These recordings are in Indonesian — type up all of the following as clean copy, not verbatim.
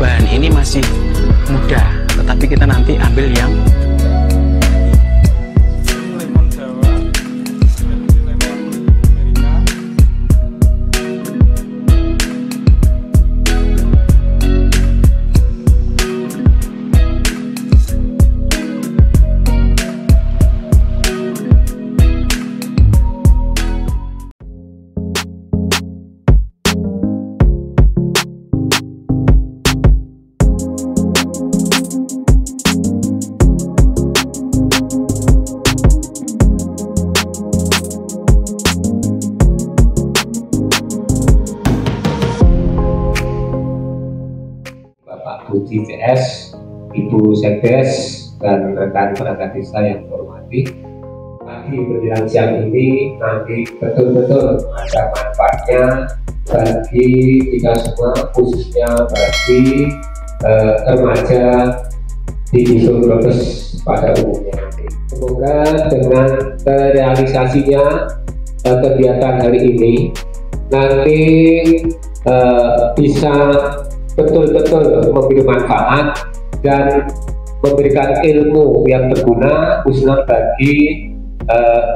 bahan ini masih muda, tetapi kita nanti ambil yang lemon Jawa, lemon Amerika. Bapak Budi CS, Ibu Sekdes, dan rekan perangkat desa yang hormati. Pagi menjelang siang ini nanti betul-betul ada manfaatnya bagi kita semua, khususnya bagi remaja di Dusun Brebes pada umumnya nanti. Semoga dengan realisasinya kegiatan hari ini nanti bisa betul-betul memberi manfaat dan memberikan ilmu yang berguna khususnya bagi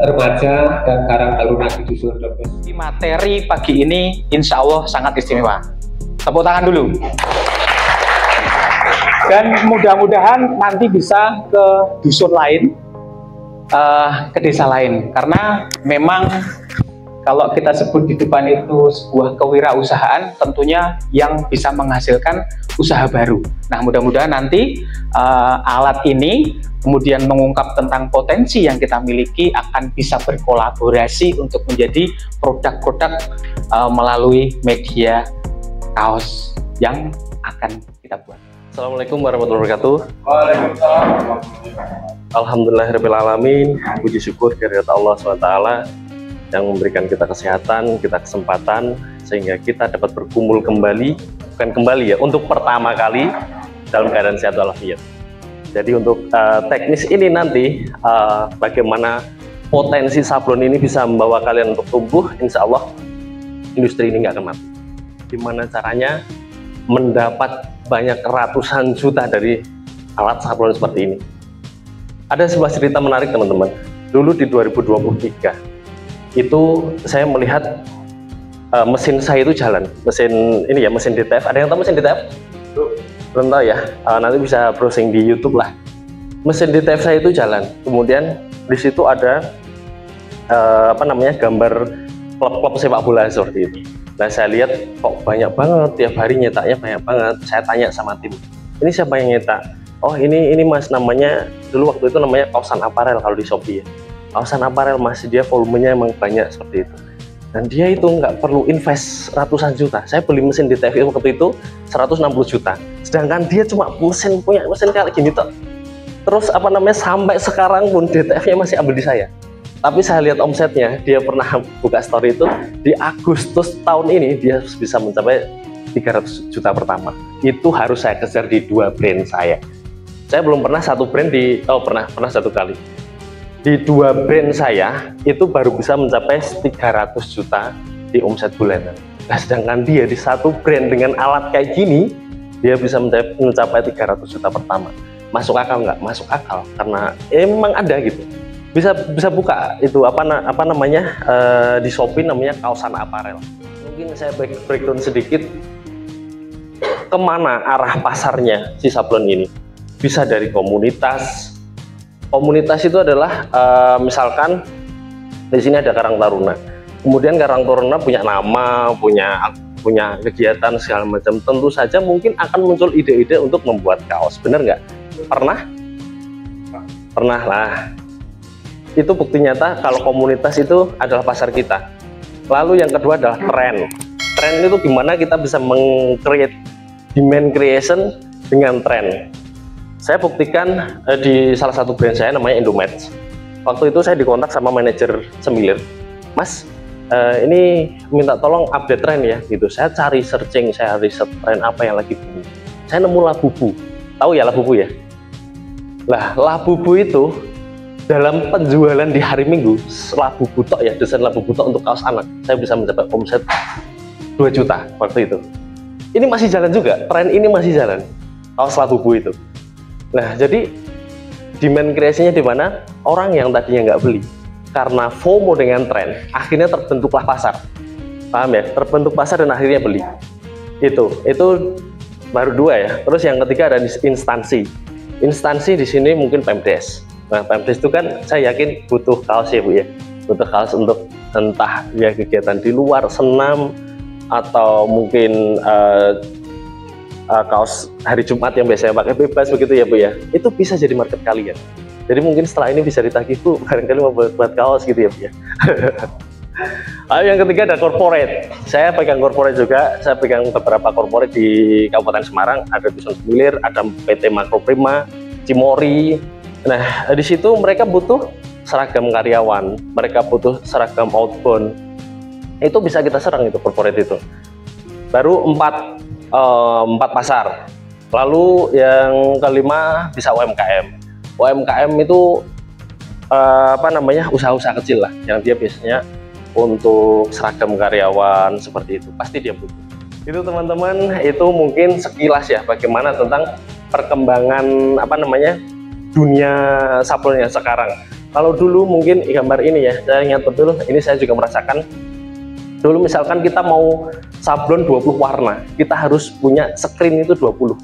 remaja dan karang taruna di Dusun Brebes. materi pagi ini insya Allah sangat istimewa. Tepuk tangan dulu. Dan mudah-mudahan nanti bisa ke dusun lain, ke desa lain, karena memang kalau kita sebut di depan itu sebuah kewirausahaan, tentunya yang bisa menghasilkan usaha baru. Nah, mudah-mudahan nanti alat ini kemudian mengungkap tentang potensi yang kita miliki akan bisa berkolaborasi untuk menjadi produk-produk melalui media kaos yang akan kita buat. Assalamualaikum warahmatullahi wabarakatuh. Waalaikumsalam. Alhamdulillahirrahmanirrahim. Puji syukur kehadirat Allah SWT yang memberikan kita kesehatan, kita kesempatan sehingga kita dapat berkumpul kembali, bukan kembali ya, untuk pertama kali dalam keadaan sehat walafiat. Jadi untuk teknis ini nanti bagaimana potensi sablon ini bisa membawa kalian untuk tumbuh, insya Allah industri ini nggak akan mati. Gimana caranya mendapat banyak ratusan juta dari alat sablon seperti ini? Ada sebuah cerita menarik teman-teman. Dulu di 2023 itu saya melihat mesin saya itu jalan, mesin ini ya, mesin DTF. Ada yang tahu mesin DTF? Belum tahu ya, nanti bisa browsing di YouTube lah. Mesin DTF saya itu jalan, kemudian di situ ada gambar klub-klub sepak bola seperti itu. Nah, saya lihat kok banyak banget, tiap hari nyetaknya banyak banget. Saya tanya sama tim, ini siapa yang nyetak? Oh, ini mas, namanya dulu waktu itu namanya Kaosan Aparel kalau di Shopee ya. Kaosan Aparel mas, dia volumenya emang banyak seperti itu. Dan dia itu nggak perlu invest ratusan juta. Saya beli mesin DTF waktu itu 160 juta. Sedangkan dia cuma punya mesin kayak gini tuh. Terus sampai sekarang pun DTF-nya masih ambil di saya. Tapi saya lihat omsetnya, dia pernah buka story itu di Agustus tahun ini dia bisa mencapai 300 juta pertama. Itu harus saya kejar di 2 brand saya. Saya belum pernah satu brand pernah satu kali. Di 2 brand saya itu baru bisa mencapai 300 juta di omset bulanan. Nah, sedangkan dia di satu brand dengan alat kayak gini, dia bisa mencapai 300 juta pertama. Masuk akal nggak? Masuk akal, karena emang ada gitu. Bisa buka itu di Shopee namanya Kaosan Aparel. Mungkin saya breakdown sedikit kemana arah pasarnya si sablon ini. Bisa dari komunitas. Komunitas itu adalah misalkan di sini ada Karang Taruna. Kemudian Karang Taruna punya nama, punya kegiatan segala macam. Tentu saja mungkin akan muncul ide-ide untuk membuat kaos. Bener nggak? Pernah? Pernah lah. Itu bukti nyata kalau komunitas itu adalah pasar kita. Lalu yang kedua adalah tren. Tren itu gimana kita bisa meng-create demand creation dengan tren. Saya buktikan di salah satu brand saya namanya Indomatch. Waktu itu saya dikontak sama manajer Semilir, Mas, ini minta tolong update tren ya gitu. Saya cari searching, saya riset tren apa yang lagi booming. Saya nemu Labubu. Tahu ya Labubu ya? Lah, Labubu itu dalam penjualan di hari Minggu, Labubu tok ya, desain Labubu tok untuk kaos anak, saya bisa mencapai omset 2 juta waktu itu. ini masih jalan juga, tren ini masih jalan, kaos Labubu itu. Nah, jadi demand creation-nya di mana? Orang yang tadinya nggak beli karena FOMO dengan tren, akhirnya terbentuklah pasar. Paham ya? Terbentuk pasar dan akhirnya beli. Itu baru dua ya. Terus yang ketiga ada instansi. Instansi di sini mungkin Pemdes. Nah, Pemdes itu kan saya yakin butuh kaos ya Bu ya. Butuh kaos untuk entah ya kegiatan di luar, senam, atau mungkin kaos hari Jumat yang biasanya pakai bebas begitu ya Bu ya. Itu bisa jadi market kalian. Jadi mungkin setelah ini bisa ditagih Bu, barangkali mau buat kaos gitu ya Bu ya. Lalu yang ketiga ada corporate. Saya pegang corporate juga. Saya pegang beberapa corporate di Kabupaten Semarang. Ada Dusun Semilir, ada PT Makro Prima, Cimori. Nah, di situ mereka butuh seragam karyawan, mereka butuh seragam outbound. Itu bisa kita serang itu corporate itu. Baru empat pasar. Lalu yang kelima bisa UMKM. UMKM itu usaha-usaha kecil lah, yang dia biasanya untuk seragam karyawan seperti itu, pasti dia butuh. Itu teman-teman, itu mungkin sekilas ya bagaimana tentang perkembangan dunia sablonnya sekarang. Kalau dulu mungkin gambar ini ya, saya ingat betul, ini saya juga merasakan. Dulu misalkan kita mau sablon 20 warna, kita harus punya screen itu 20.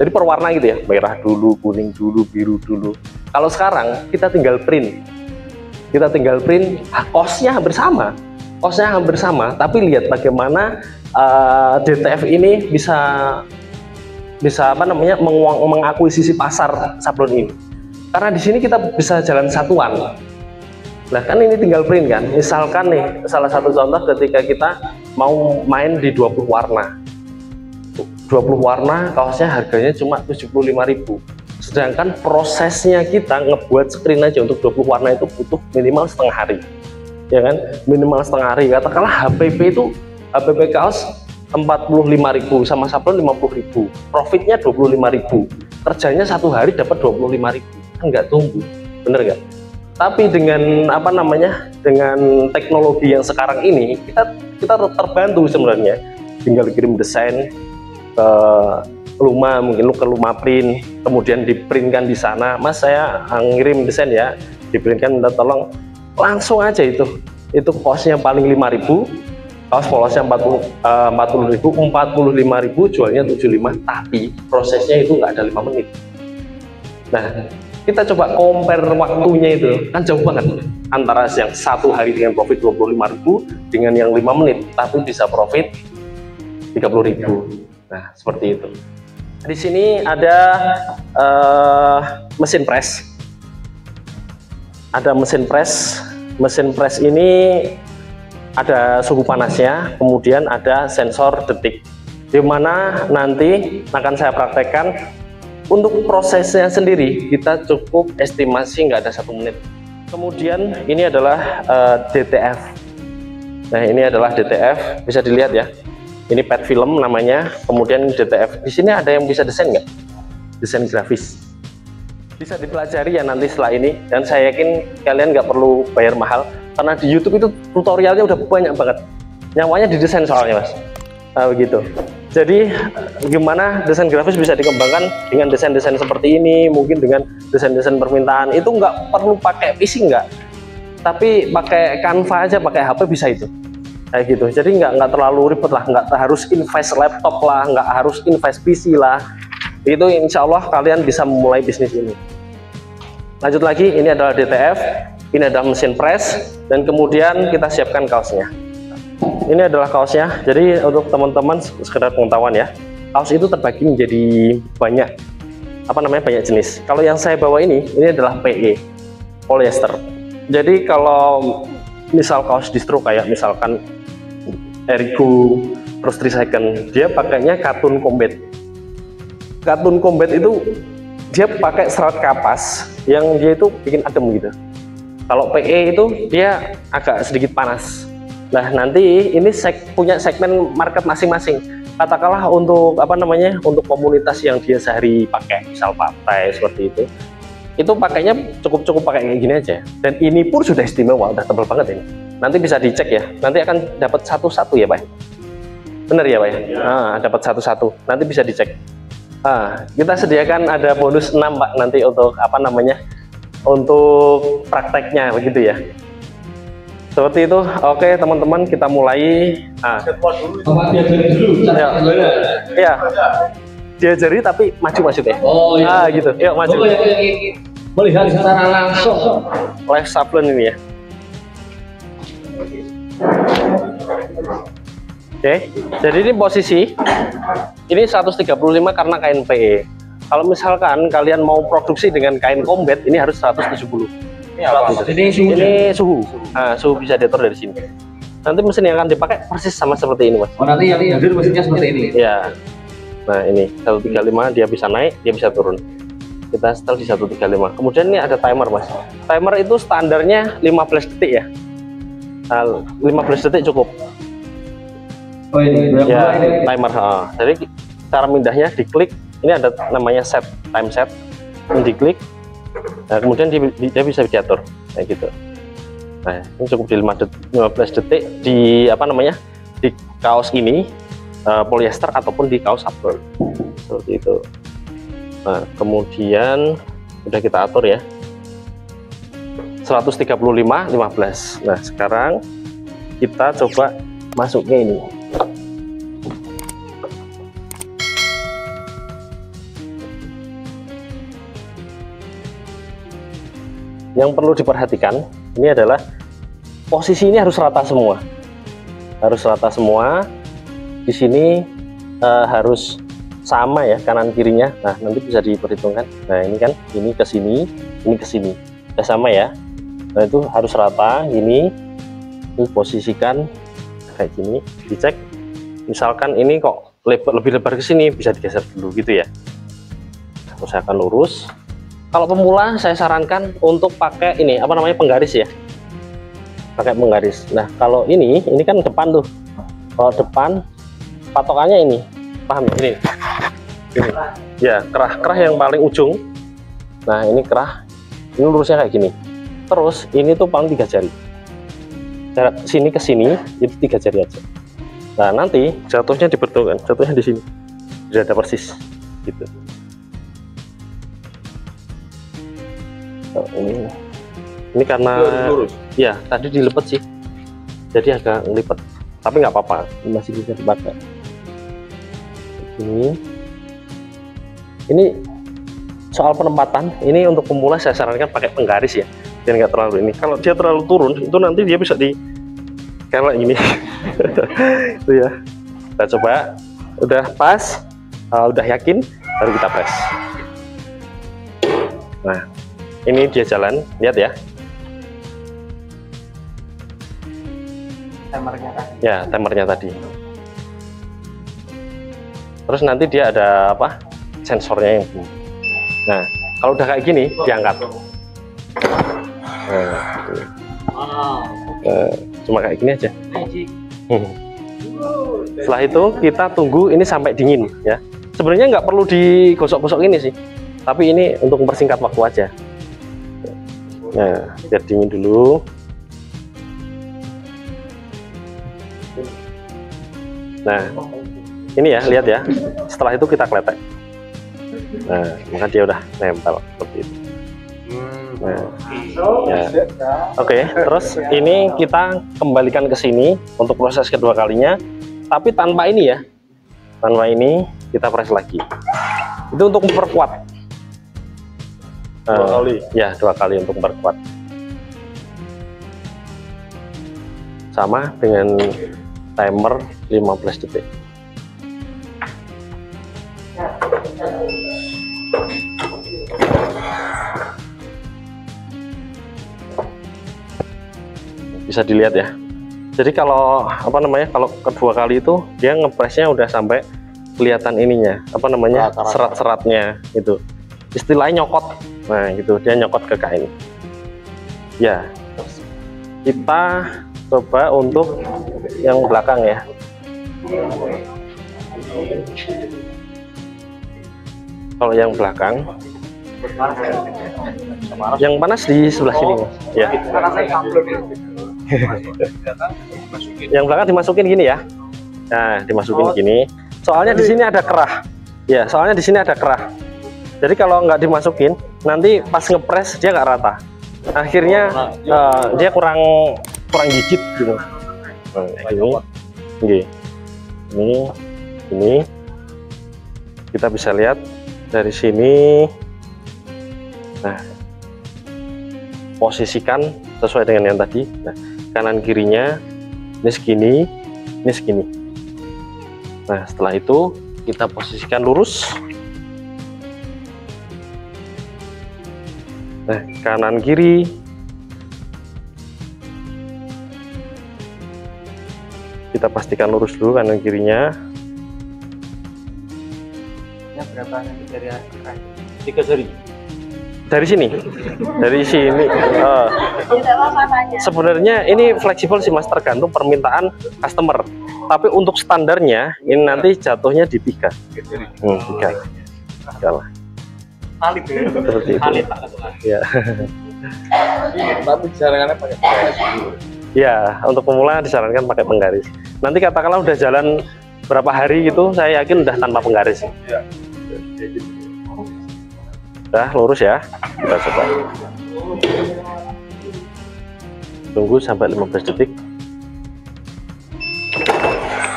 Jadi per warna gitu ya, merah dulu, kuning dulu, biru dulu. Kalau sekarang kita tinggal print. Kosnya hampir sama, tapi lihat bagaimana DTF ini bisa mengakuisisi pasar sablon ini. Karena di sini kita bisa jalan satuan. Nah kan ini tinggal print kan. Misalkan nih, salah satu contoh ketika kita mau main di 20 warna. 20 warna kaosnya harganya cuma 75.000. Sedangkan prosesnya kita ngebuat screen aja untuk 20 warna itu butuh minimal setengah hari. Ya kan? Minimal setengah hari. Katakanlah HPP kaos 45.000 sama sablon 50.000. Profitnya 25.000. Kerjanya satu hari dapat 25.000. Kan nggak tumbuh. Bener nggak? Tapi dengan dengan teknologi yang sekarang ini kita terbantu sebenarnya. Tinggal kirim desain ke Luma, mungkin ke Luma Print, kemudian diprintkan di sana. Mas, saya ngirim desain ya, diprintkan, minta tolong, langsung aja itu kosnya paling 5.000, kaos polosnya 40.000, 45.000, jualnya 75, tapi prosesnya itu nggak ada 5 menit. Nah, kita coba compare waktunya itu, kan jauh banget antara yang satu hari dengan profit 25.000 dengan yang 5 menit, tapi bisa profit 30.000. Nah, seperti itu. Di sini ada mesin press. Ada mesin press. Mesin press ini ada suhu panasnya, kemudian ada sensor detik. Di mana nanti akan saya praktekkan. Untuk prosesnya sendiri kita cukup estimasi nggak ada 1 menit. Kemudian ini adalah DTF. Nah, ini adalah DTF, bisa dilihat ya. Ini pad film namanya, kemudian DTF. Di sini ada yang bisa desain nggak? Desain grafis. Bisa dipelajari ya nanti setelah ini, dan saya yakin kalian nggak perlu bayar mahal, karena di YouTube itu tutorialnya udah banyak banget. Nyawanya di desain soalnya Mas. Nah, begitu. Jadi gimana desain grafis bisa dikembangkan dengan desain-desain seperti ini, mungkin dengan desain-desain permintaan. Itu nggak perlu pakai PC nggak, tapi pakai Canva aja, pakai HP bisa itu. Kayak gitu. Jadi nggak terlalu ribet lah, nggak harus invest laptop lah, nggak harus invest PC lah. Itu insya Allah kalian bisa memulai bisnis ini. Lanjut lagi, ini adalah DTF, ini adalah mesin press, dan kemudian kita siapkan kaosnya. Ini adalah kaosnya. Jadi untuk teman-teman sekedar pengetahuan ya, kaos itu terbagi menjadi banyak jenis. Kalau yang saya bawa ini adalah PE, polyester. Jadi kalau misal kaos distro kayak misalkan Erigo, terus 3 second, dia pakainya katun combat. Katun combat itu dia pakai serat kapas yang dia itu bikin adem gitu. Kalau PE itu dia agak sedikit panas. Nah, nanti ini punya segmen market masing-masing. Katakanlah untuk untuk komunitas yang dia sehari pakai, misal partai seperti itu pakainya cukup pakai kayak gini aja. Dan ini pun sudah istimewa, udah tebal banget ini. Nanti bisa dicek ya, nanti akan dapat satu-satu ya Pak. Bener ya Pak ya? Nah, dapat satu-satu. Nanti bisa dicek. Nah, kita sediakan ada bonus 6 Pak nanti untuk apa namanya? Untuk prakteknya begitu ya. Seperti itu. Oke teman-teman, kita mulai. Nah, diajari dulu. ya. Diajari tapi maju maksudnya. Oh iya. Ah gitu. Yuk maju. Melihat secara langsung. Live sablon ini ya. Oke, jadi ini posisi ini 135 karena kain PE. Kalau misalkan kalian mau produksi dengan kain combat, ini harus 170. Ini apa? Ini suhu. Nah, suhu bisa diatur dari sini. Nanti mesin yang akan dipakai persis sama seperti ini, Mas. Oh, nanti yang hadir mesinnya seperti ini. Ya. Nah, ini 135 dia bisa naik, dia bisa turun. Kita setel di 135. Kemudian ini ada timer, Mas. Timer itu standarnya 15 detik ya. Nah, 15 detik cukup. Oh ini. Ya, timer. Jadi cara mindahnya diklik, ini ada namanya set, time set. Ini diklik. Nah, kemudian dia bisa diatur kayak gitu. Nah, ini cukup di 15 detik di apa namanya? Di kaos ini polyester ataupun di kaos sablon. Seperti itu. Nah, kemudian udah kita atur ya. 135 15. Nah, sekarang kita coba masuknya ini. Yang perlu diperhatikan ini adalah posisi ini harus rata semua. Harus rata semua. Di sini harus sama ya kanan kirinya. Nah, nanti bisa diperhitungkan. Nah, ini kan ini ke sini, ini ke sini. Udah sama ya. Nah, itu harus rata ini. Terus posisikan kayak gini, dicek. Misalkan ini kok lebih lebar ke sini, bisa digeser dulu gitu ya. Terus saya akan lurus. Kalau pemula saya sarankan untuk pakai ini apa namanya penggaris ya. Pakai penggaris. Nah, kalau ini kan depan tuh. Kalau depan patokannya ini. Paham ya? Ini. Ya, kerah yang paling ujung. Nah, ini kerah. Ini lurusnya kayak gini. Terus ini tuh paling 3 jari. Jarak sini ke sini itu 3 jari aja. Nah, nanti jatuhnya dipertemukan, jatuhnya di sini. Sudah ada persis gitu. Oh, ini karena lurus. Ya, tadi dilepet sih. Jadi agak ngelipet. Tapi nggak apa-apa, masih bisa dipakai. Ini soal penempatan, ini untuk pemula saya sarankan pakai penggaris ya, biar nggak terlalu ini. Kalau dia terlalu turun, itu nanti dia bisa di kayak gini. Itu ya. Kita coba, udah pas, udah yakin, baru kita press. Nah, ini dia jalan, lihat ya. Timernya tadi. Ya, timernya tadi. Terus nanti dia ada apa? Sensornya yang bunyi. Nah, kalau udah kayak gini, diangkat. Cuma kayak gini aja. Setelah itu kita tunggu ini sampai dingin ya. Sebenarnya nggak perlu digosok-gosok ini sih, tapi ini untuk mempersingkat waktu aja. Nah, biar dingin dulu. Nah, ini ya, lihat ya. Setelah itu kita kletek. Nah, maka dia udah nempel seperti itu. Nah, ya. Oke, terus ini kita kembalikan ke sini untuk proses kedua kalinya, tapi tanpa ini ya. Tanpa ini kita press lagi. Itu untuk memperkuat. Dua kali. Ya, 2 kali untuk memperkuat. Sama dengan timer 15 detik. Bisa dilihat ya. Jadi kalau apa namanya, kalau kedua kali itu dia ngepresnya udah sampai kelihatan ininya, apa namanya, serat-seratnya itu. Istilahnya nyokot. Nah, gitu, dia nyokot ke kain. Ya. Kita coba untuk yang belakang ya. Kalau yang belakang, yang panas di sebelah sini, ya. Yang belakang dimasukin gini ya. Nah, dimasukin gini. Soalnya di sini ada kerah. Ya, soalnya di sini ada kerah. Jadi kalau nggak dimasukin, nanti pas ngepres dia nggak rata. Akhirnya dia kurang gigit gitu. Ini kita bisa lihat dari sini. Nah, posisikan sesuai dengan yang tadi. Nah, kanan kirinya ini segini. Nah, setelah itu kita posisikan lurus. Nah, kanan kiri. Kita pastikan lurus dulu kanan kirinya. Berapa nanti dari akhir? 3 jari. Dari sini. Sebenarnya ini fleksibel sih Mas, tergantung permintaan customer. Tapi untuk standarnya ini nanti jatuhnya di 3. 3 lah. Seperti itu. Ya. Tapi disarankannya pakai penggaris. Ya, untuk pemula disarankan pakai penggaris. Nanti katakanlah udah jalan berapa hari gitu, saya yakin udah tanpa penggaris. Ya. Udah lurus ya. Kita coba. Tunggu sampai 15 detik.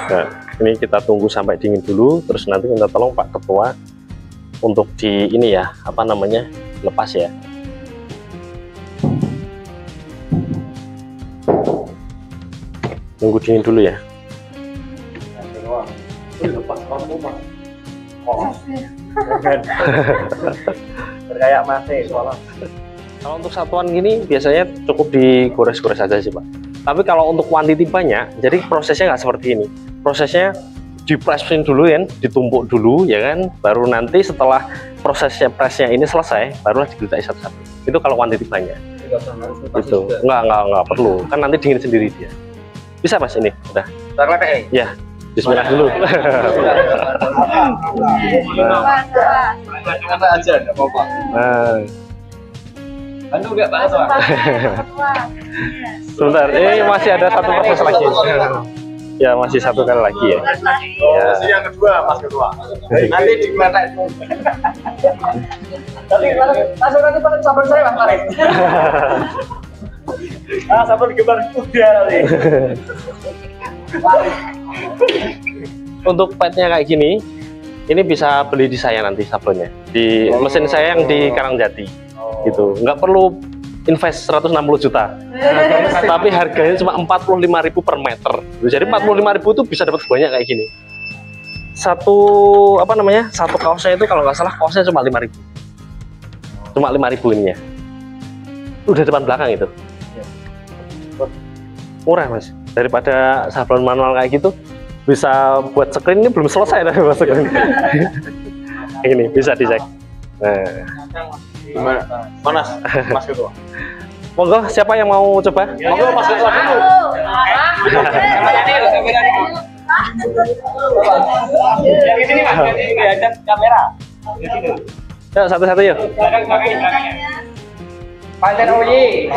Nah, ini kita tunggu sampai dingin dulu, terus nanti minta tolong Pak Ketua untuk di ini ya, apa namanya, lepas ya. Tunggu dingin dulu ya. Kayak masih soalnya. Kalau untuk satuan gini biasanya cukup digores-gores aja sih Pak. Tapi kalau untuk kuantiti banyak, jadi prosesnya nggak seperti ini. Prosesnya dipresin dulu ya, ditumpuk dulu ya kan, baru nanti setelah prosesnya presnya ini selesai, barulah digeletak satu-satu. Itu kalau kuantiti banyak. Itu nggak perlu, kan nanti dingin sendiri dia. Bisa Mas ini, udah. Ya, bismillah dulu. Kata aja, nggak apa-apa. Bantu nggak Pak Ketua? Sebentar, ini masih ada satu proses lagi. Ya, masih satu kali lagi ya. Oh, yang kedua, Mas Ketua. Nanti digeletak. Langsung nanti pakai sabun saya Mas Farid. Sabun digembar kuda nanti. Untuk petnya kayak gini, ini bisa beli di saya nanti sabunnya. Di mesin saya yang di Karangjati. Gitu, nggak perlu invest 160 juta, tapi harganya cuma 45.000 per meter. Jadi 45.000 itu bisa dapat banyak kayak gini. Satu kaosnya itu kalau nggak salah kaosnya cuma 5.000, cuma 5.000 ininya. Udah depan belakang itu, murah Mas. Daripada sablon manual kayak gitu, bisa buat screen ini belum selesai dari buat screen. Ini bisa dicek. Nah. Gimana? Panas, Mas Ketua. Monggo, siapa yang mau coba? Monggo Mas Ketua dulu. Yang ini nih Mas, ini ada kamera. Yuk, satu-satu yuk. Pak Teknologi.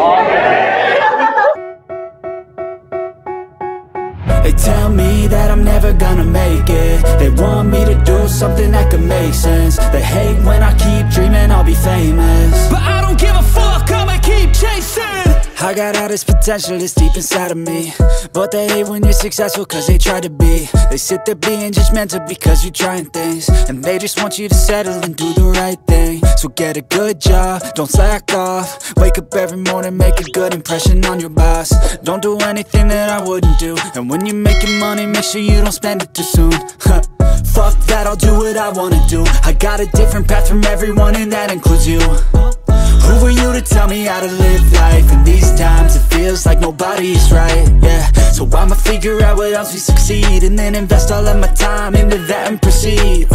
They tell me that I'm never gonna make it. They want me to do something that could make sense. They hate when I keep dreaming I'll be famous, but I don't give a fuck, I'ma keep chasing. I got all this potential that's deep inside of me, but they hate when you're successful cause they try to be. They sit there being judgmental because you're trying things, and they just want you to settle and do the right thing. So get a good job, don't slack off. Wake up every morning, make a good impression on your boss. Don't do anything that I wouldn't do, and when you're making money, make sure you don't spend it too soon. Fuck that, I'll do what I wanna do. I got a different path from everyone and that includes you. Who are you to tell me how to live life? In these times it feels like nobody's right, yeah. So I'ma figure out what else we succeed, and then invest all of my time into that and proceed.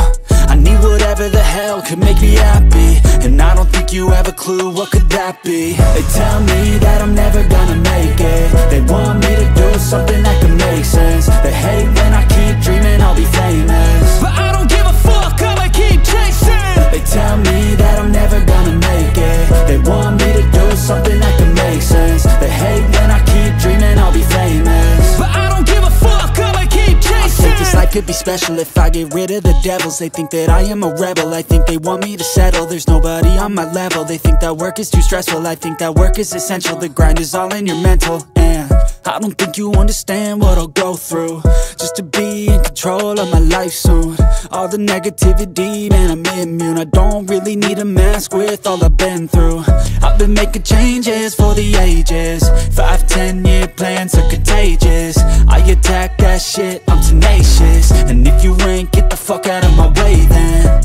I need whatever the hell could make me happy, and I don't think you have a clue what could that be. They tell me that I'm never gonna make it. They want me to do something that could make sense. They hate when I keep dreaming I'll be famous, but I don't give a fuck, I'ma keep chasing. They tell me that I'm never gonna make it. They want me to do something that could make sense. They hate when I keep dreaming I'll be famous, but I don't give a fuck, I'ma keep chasing. special if I get rid of the devils. They think that I am a rebel, I think they want me to settle. There's nobody on my level, they think that work is too stressful. I think that work is essential, the grind is all in your mental. And I don't think you understand what I'll go through just to be in control of my life soon. All the negativity, man, I'm immune. I don't really need a mask with all I've been through. I've been making changes for the ages. 5-10 year plans are contagious. I attack that shit, I'm tenacious. And if you ain't, get the fuck out of my way then.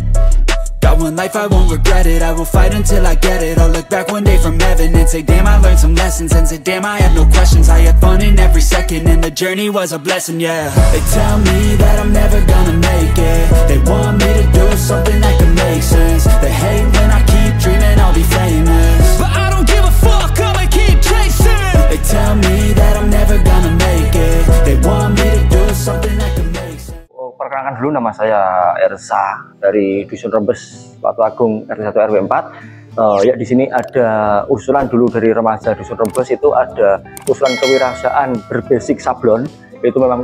Got one life, I won't regret it. I will fight until I get it. I'll look back one day from heaven and say, damn, I learned some lessons. And say, damn, I had no questions. I had fun in every second, and the journey was a blessing, yeah. They tell me that I'm never gonna make it. They want me to do something that can make sense. They hate when I keep dreaming I'll be famous, but I don't give a fuck, I'ma keep chasing. They tell me that I'm never gonna make it. They want me to do something that can make sense. Perkenalkan dulu, nama saya Ersa dari Dusun Rembes, Batu Agung, RT 1 RW 4. Ya, di sini ada usulan dulu dari remaja Dusun Rembes, itu ada usulan kewirausahaan berbasis sablon. Itu memang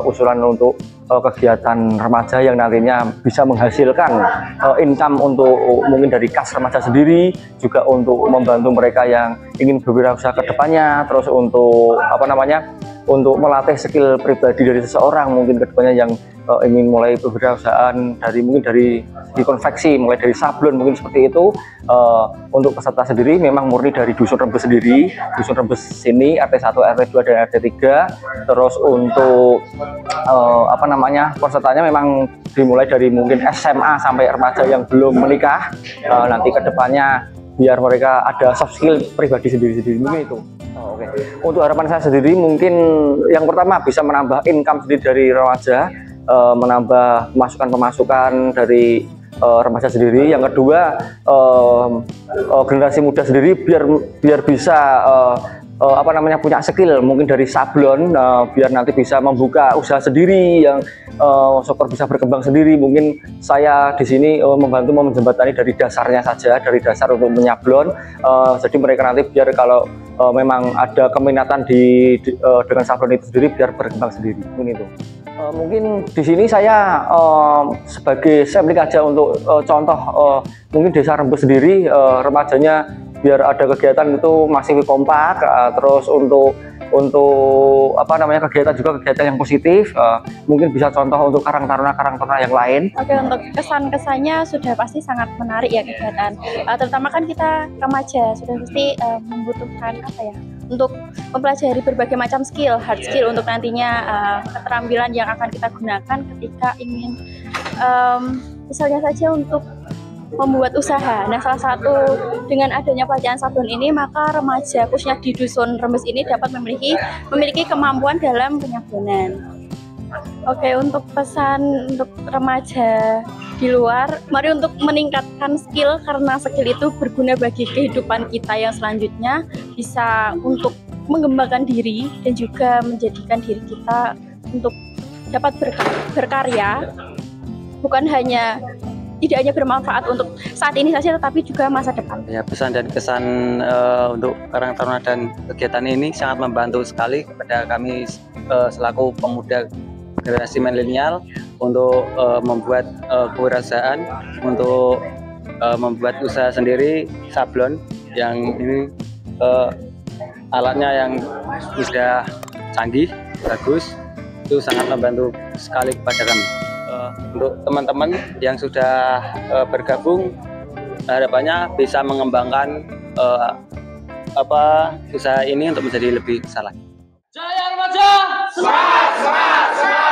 usulan untuk kegiatan remaja yang nantinya bisa menghasilkan income untuk mungkin dari kas remaja sendiri, juga untuk membantu mereka yang ingin berwirausaha ke depannya, terus untuk untuk melatih skill pribadi dari seseorang mungkin kedepannya yang ingin mulai berwirausahaan dari konveksi, mulai dari sablon mungkin seperti itu. Untuk peserta sendiri memang murni dari Dusun Rembes sendiri, Dusun Rembes sini RT 1, RT 2 dan RT 3. Terus untuk pesertanya memang dimulai dari mungkin SMA sampai remaja yang belum menikah. Nanti kedepannya biar mereka ada soft skill pribadi sendiri-sendiri mungkin itu. Oke. Untuk harapan saya sendiri mungkin yang pertama bisa menambah income sendiri dari remaja, menambah pemasukan dari remaja sendiri. Yang kedua, generasi muda sendiri biar bisa punya skill mungkin dari sablon, biar nanti bisa membuka usaha sendiri yang syukur bisa berkembang sendiri. Mungkin saya di sini membantu menjembatani dari dasarnya saja, dari dasar untuk menyablon. Jadi mereka nanti biar kalau memang ada keminatan dengan sablon itu sendiri biar berkembang sendiri. Mungkin itu. Mungkin di sini saya sebagai sampling aja untuk contoh mungkin desa Rembes sendiri, remajanya biar ada kegiatan itu masih kompak, terus untuk kegiatan juga kegiatan yang positif. Mungkin bisa contoh untuk karang taruna yang lain. Oke, untuk kesan-kesannya sudah pasti sangat menarik ya kegiatan. Terutama kan kita remaja sudah pasti membutuhkan untuk mempelajari berbagai macam skill, hard skill untuk nantinya keterampilan yang akan kita gunakan ketika ingin misalnya saja untuk membuat usaha. Nah, salah satu dengan adanya pelatihan sablon ini, maka remaja khususnya di Dusun Rembes ini dapat memiliki kemampuan dalam penyablonan. Oke, untuk pesan untuk remaja di luar, mari untuk meningkatkan skill, karena skill itu berguna bagi kehidupan kita yang selanjutnya, bisa untuk mengembangkan diri dan juga menjadikan diri kita untuk dapat berkarya, tidak hanya bermanfaat untuk saat ini saja, tetapi juga masa depan. Ya, pesan dan kesan untuk Karang Taruna dan kegiatan ini sangat membantu sekali kepada kami selaku pemuda generasi milenial untuk membuat kewirausahaan, untuk membuat usaha sendiri sablon yang ini alatnya yang sudah canggih, bagus, itu sangat membantu sekali kepada kami. Untuk teman-teman yang sudah bergabung, harapannya bisa mengembangkan usaha ini untuk menjadi lebih besar lagi. Jaya Remaja! Semangat, semangat, semangat!